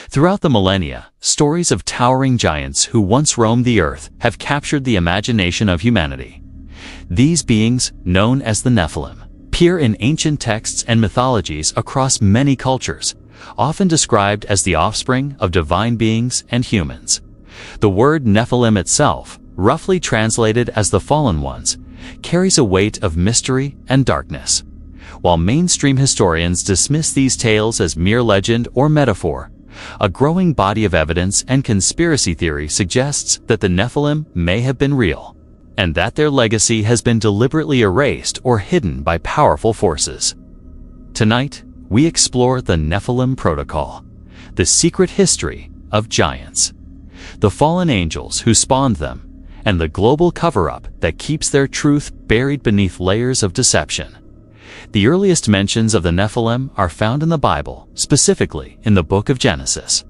Throughout the millennia, stories of towering giants who once roamed the earth have captured the imagination of humanity. These beings, known as the Nephilim, appear in ancient texts and mythologies across many cultures, often described as the offspring of divine beings and humans. The word Nephilim itself, roughly translated as the fallen ones, carries a weight of mystery and darkness. While mainstream historians dismiss these tales as mere legend or metaphor, a growing body of evidence and conspiracy theory suggests that the Nephilim may have been real, and that their legacy has been deliberately erased or hidden by powerful forces. Tonight, we explore the Nephilim Protocol, the secret history of giants, the fallen angels who spawned them, and the global cover-up that keeps their truth buried beneath layers of deception. The earliest mentions of the Nephilim are found in the Bible, specifically in the Book of Genesis.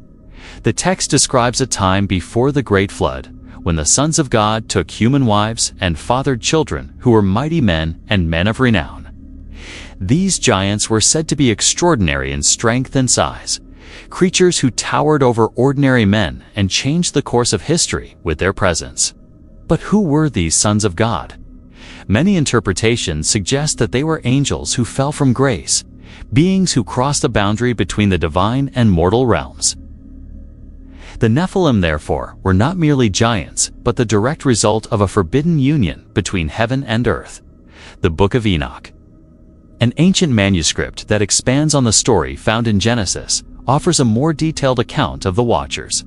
The text describes a time before the Great Flood, when the sons of God took human wives and fathered children who were mighty men and men of renown. These giants were said to be extraordinary in strength and size, creatures who towered over ordinary men and changed the course of history with their presence. But who were these sons of God? Many interpretations suggest that they were angels who fell from grace, beings who crossed the boundary between the divine and mortal realms. The Nephilim, therefore, were not merely giants, but the direct result of a forbidden union between heaven and earth. The Book of Enoch, an ancient manuscript that expands on the story found in Genesis, offers a more detailed account of the Watchers.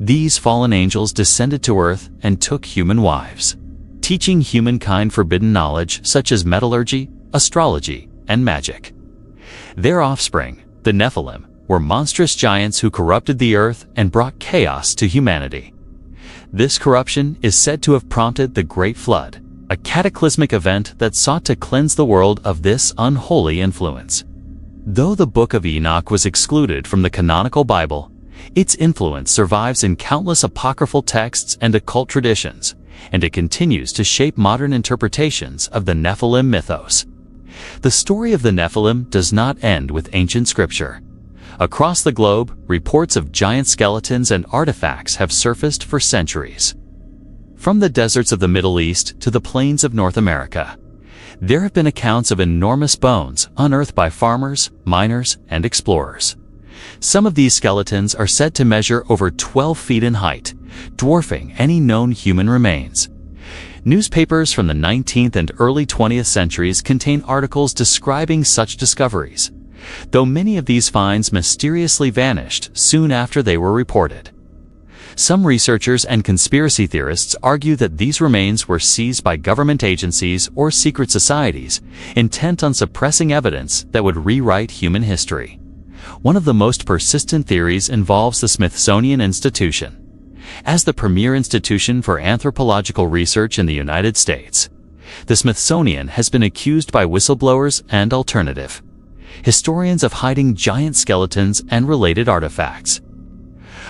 These fallen angels descended to earth and took human wives, teaching humankind forbidden knowledge such as metallurgy, astrology, and magic. Their offspring, the Nephilim, were monstrous giants who corrupted the earth and brought chaos to humanity. This corruption is said to have prompted the Great Flood, a cataclysmic event that sought to cleanse the world of this unholy influence. Though the Book of Enoch was excluded from the canonical Bible, its influence survives in countless apocryphal texts and occult traditions, and it continues to shape modern interpretations of the Nephilim mythos. The story of the Nephilim does not end with ancient scripture. Across the globe, reports of giant skeletons and artifacts have surfaced for centuries. From the deserts of the Middle East to the plains of North America, there have been accounts of enormous bones unearthed by farmers, miners, and explorers. Some of these skeletons are said to measure over 12 feet in height, dwarfing any known human remains. Newspapers from the 19th and early 20th centuries contain articles describing such discoveries, though many of these finds mysteriously vanished soon after they were reported. Some researchers and conspiracy theorists argue that these remains were seized by government agencies or secret societies intent on suppressing evidence that would rewrite human history. One of the most persistent theories involves the Smithsonian Institution. As the premier institution for anthropological research in the United States, the Smithsonian has been accused by whistleblowers and alternative historians of hiding giant skeletons and related artifacts.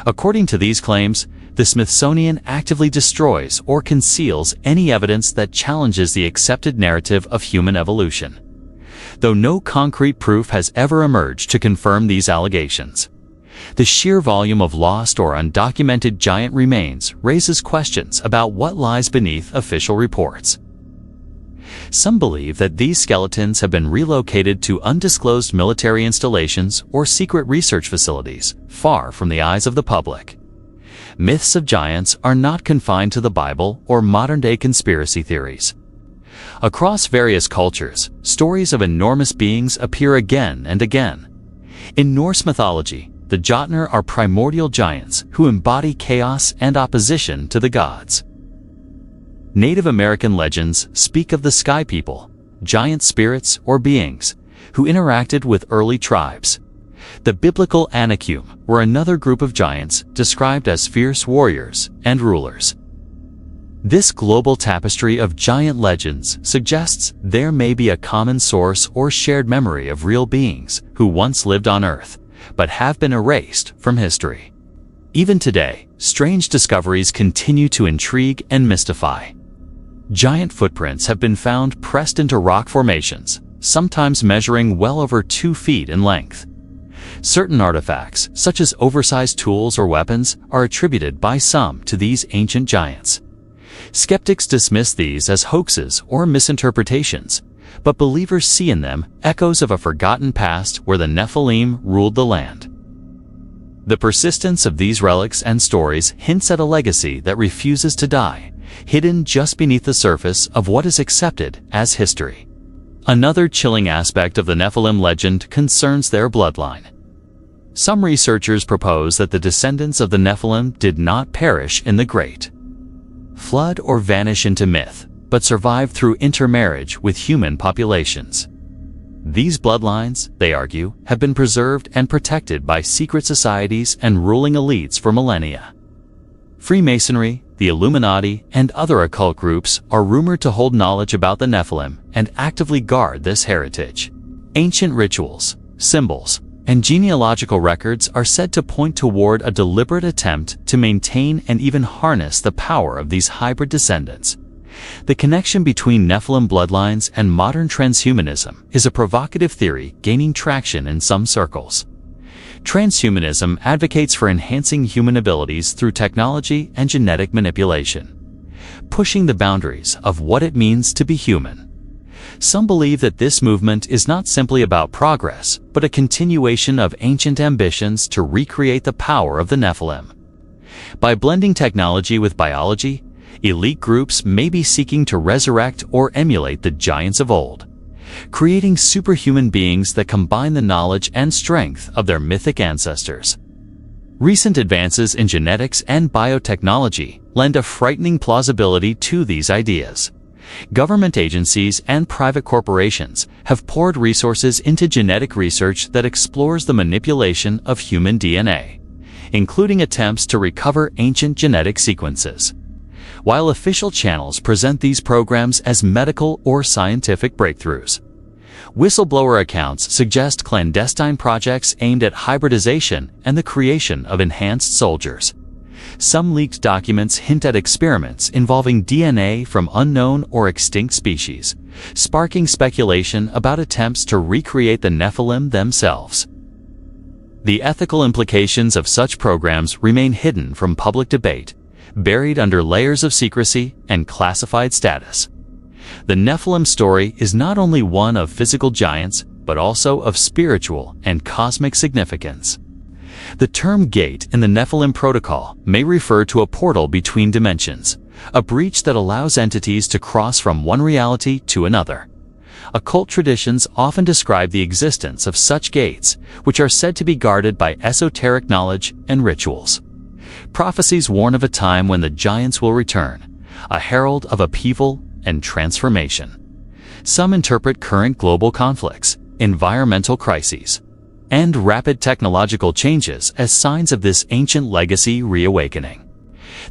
According to these claims, the Smithsonian actively destroys or conceals any evidence that challenges the accepted narrative of human evolution, though no concrete proof has ever emerged to confirm these allegations. The sheer volume of lost or undocumented giant remains raises questions about what lies beneath official reports. Some believe that these skeletons have been relocated to undisclosed military installations or secret research facilities far from the eyes of the public. Myths of giants are not confined to the Bible or modern-day conspiracy theories. Across various cultures, stories of enormous beings appear again and again. In Norse mythology, the Jotnar are primordial giants who embody chaos and opposition to the gods. Native American legends speak of the Sky People, giant spirits or beings, who interacted with early tribes. The biblical Anakim were another group of giants described as fierce warriors and rulers. This global tapestry of giant legends suggests there may be a common source or shared memory of real beings who once lived on Earth, but have been erased from history. Even today, strange discoveries continue to intrigue and mystify. Giant footprints have been found pressed into rock formations, sometimes measuring well over 2 feet in length. Certain artifacts, such as oversized tools or weapons, are attributed by some to these ancient giants. Skeptics dismiss these as hoaxes or misinterpretations, but believers see in them echoes of a forgotten past where the Nephilim ruled the land. The persistence of these relics and stories hints at a legacy that refuses to die, hidden just beneath the surface of what is accepted as history. Another chilling aspect of the Nephilim legend concerns their bloodline. Some researchers propose that the descendants of the Nephilim did not perish in the Great Flood or vanish into myth, but survived through intermarriage with human populations. These bloodlines, they argue, have been preserved and protected by secret societies and ruling elites for millennia. Freemasonry, the Illuminati, and other occult groups are rumored to hold knowledge about the Nephilim and actively guard this heritage. Ancient rituals, symbols, and genealogical records are said to point toward a deliberate attempt to maintain and even harness the power of these hybrid descendants. The connection between Nephilim bloodlines and modern transhumanism is a provocative theory gaining traction in some circles. Transhumanism advocates for enhancing human abilities through technology and genetic manipulation, pushing the boundaries of what it means to be human. Some believe that this movement is not simply about progress, but a continuation of ancient ambitions to recreate the power of the Nephilim. By blending technology with biology, elite groups may be seeking to resurrect or emulate the giants of old, creating superhuman beings that combine the knowledge and strength of their mythic ancestors. Recent advances in genetics and biotechnology lend a frightening plausibility to these ideas. Government agencies and private corporations have poured resources into genetic research that explores the manipulation of human DNA, including attempts to recover ancient genetic sequences. While official channels present these programs as medical or scientific breakthroughs, whistleblower accounts suggest clandestine projects aimed at hybridization and the creation of enhanced soldiers. Some leaked documents hint at experiments involving DNA from unknown or extinct species, sparking speculation about attempts to recreate the Nephilim themselves. The ethical implications of such programs remain hidden from public debate, buried under layers of secrecy and classified status. The Nephilim story is not only one of physical giants, but also of spiritual and cosmic significance. The term gate in the Nephilim protocol may refer to a portal between dimensions, a breach that allows entities to cross from one reality to another. Occult traditions often describe the existence of such gates, which are said to be guarded by esoteric knowledge and rituals. Prophecies warn of a time when the giants will return, a herald of upheaval and transformation. Some interpret current global conflicts, environmental crises, and rapid technological changes as signs of this ancient legacy reawakening.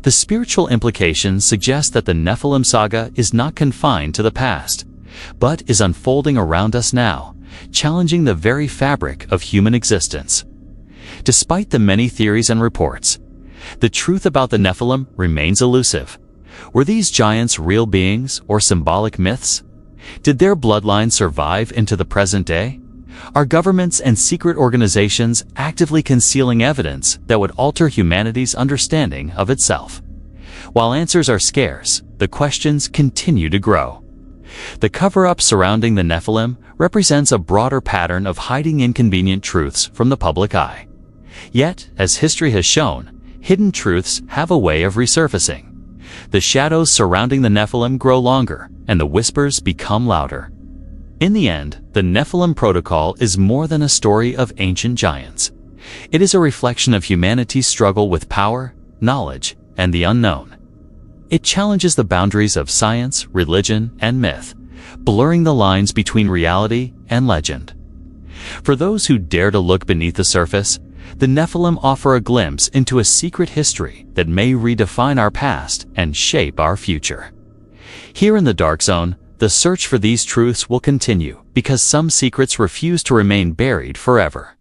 The spiritual implications suggest that the Nephilim saga is not confined to the past, but is unfolding around us now, challenging the very fabric of human existence. Despite the many theories and reports, the truth about the Nephilim remains elusive. Were these giants real beings or symbolic myths? Did their bloodline survive into the present day? Are governments and secret organizations actively concealing evidence that would alter humanity's understanding of itself? While answers are scarce, the questions continue to grow. The cover-up surrounding the Nephilim represents a broader pattern of hiding inconvenient truths from the public eye. Yet, as history has shown, hidden truths have a way of resurfacing. The shadows surrounding the Nephilim grow longer, and the whispers become louder. In the end, the Nephilim protocol is more than a story of ancient giants. It is a reflection of humanity's struggle with power, knowledge, and the unknown. It challenges the boundaries of science, religion, and myth, blurring the lines between reality and legend. For those who dare to look beneath the surface, the Nephilim offer a glimpse into a secret history that may redefine our past and shape our future. Here in the Dark Zone, the search for these truths will continue because some secrets refuse to remain buried forever.